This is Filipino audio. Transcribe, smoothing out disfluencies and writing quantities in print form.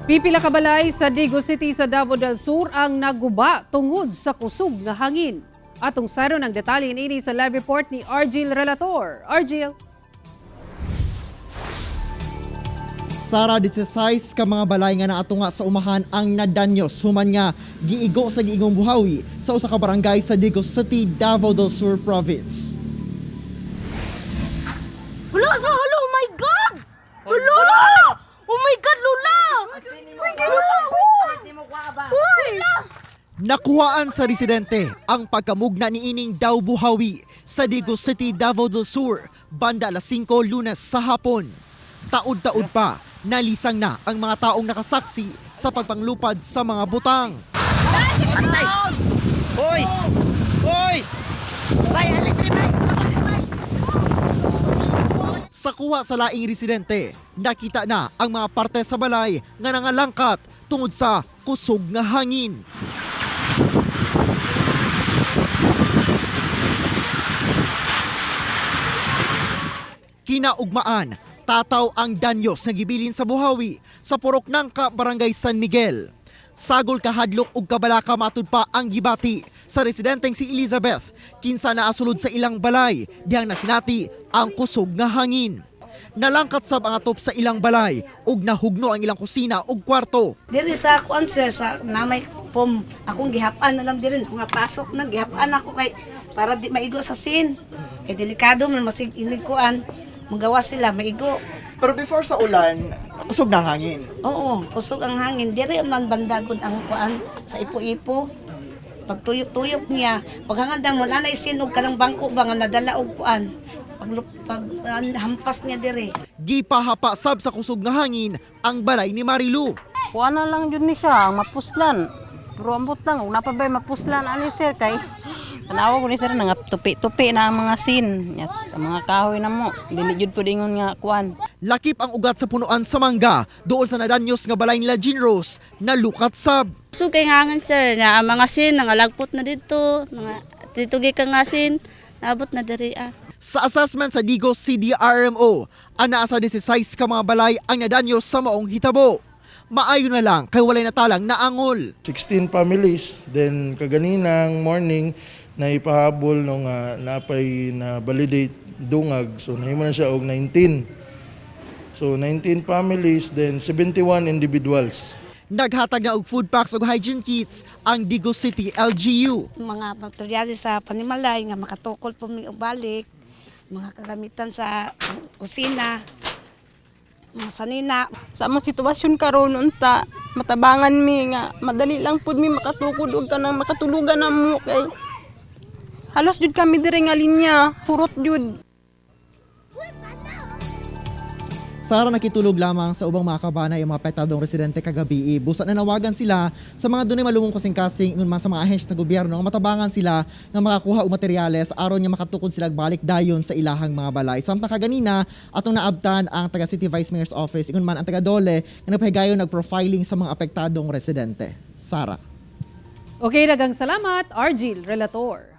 Pipila ka balay sa Digo City sa Davao del Sur ang naguba tungod sa kusog nga hangin. Atong saro ng detalye ini sa live report ni Argil Relator. Argil. Sara 16 ka mga balay nga naatunga sa umahan ang nadanyos human nga giigo sa giingong buhawi sa usa ka barangay sa Digo City, Davao del Sur Province. Hala, oh my God! Lola! Oh my God, Lola! May ginawa ko! Uy! Nakuhaan sa residente ang pagkamugna ni ining daw buhawi sa Digo City, Davao del Sur, banda alas 5 Lunes sa hapon. Taod-taod pa, nalisang na ang mga taong nakasaksi sa pagpanglupad sa mga butang. Patay! Hoy! Hoy! Bay, alit! Sa kuha sa laing residente, nakita na ang mga parte sa balay nga nangalangkat tungod sa kusog nga hangin. Kinaugmaan, tataw ang danyos na gibilin sa buhawi sa Purok Nangka, Barangay San Miguel. Sagol kahadlok ug kabalaka matud pa ang gibati sa residenteng si Elizabeth kinsa naasulod sa ilang balay dihang nasinati ang kusog nga hangin. Nalangkat sab ang atop sa ilang balay ug nahugno ang ilang kusina ug kwarto. Diri sa kuan sir, sa namay pom, akong gihapan na lang diri, nga pasok na, gihapan ako kay para di maigo sa sin. Kay delikado man masig inig kuan, magawa sila maigo. Pero before sa ulan, kusog na ang hangin. Oo, kusog ang hangin. Diri man bandagod ang kuan sa ipo-ipo. Pag tuyok-tuyok niya, paghangandang mo, nanay sinog ka ng bangko ba nga nadala og kuan. Pag hampas niya diri. Gipahapa sab sa kusog nga hangin ang balay ni Marilu. Kuha na lang yun ni siya, ang mapuslan. Pero ambot lang, una pa ba mapuslan ani sir kay tanawa ko ni sir nga tupi-tupi na ang mga sin. Yes, ang mga kahoy na mo. Dili jud pud ingon nga kuan. Lakip ang ugat sa punuan sa mangga dool sa nadanyos nga balay nila Jean Rose na lukat sab. So kay hangan sir nga ang mga sin nangalagpot na dito, mga dito gikan nga sin, naabot na diri ah. Sa assessment sa Digo CDRMO, ana sa 16 ka mga balay ang nadanyos sa maong hitabo. Maayo na lang kay walay natalang naangol. 16 families, then kaganinang morning na ipahabol nung napay na validate dungag, so nahimo na siya og 19. So 19 families, then 71 individuals. Naghatag na og food packs ug hygiene kits ang Digo City LGU. Mga materyales sa panimalay nga makatukol po mi og balik, mga kagamitan sa kusina, mga sanina. Sa among sitwasyon karon unta, matabangan mi nga madali lang pud mi makatukod og kanang makatulugan na mo kay halos jud kami diri nga linya, hurot jud. Sara nakitulog lamang sa ubang mga kabanay ang mga apektadong residente kagabi. Busa na nawagan sila sa mga dunay malumong kasing-kasing ingon man sa mga ahensya sa gobyerno nga matabangan sila nga makakuha og materyales aron nga makatukod sila balik dayon sa ilahang mga balay. Samtang kaganina atong naabtan ang taga City Vice Mayor's Office ingon man ang taga Dole nga nagpahigayon nagprofiling sa mga apektadong residente. Sara. Okay, daghang salamat, Argil Relator.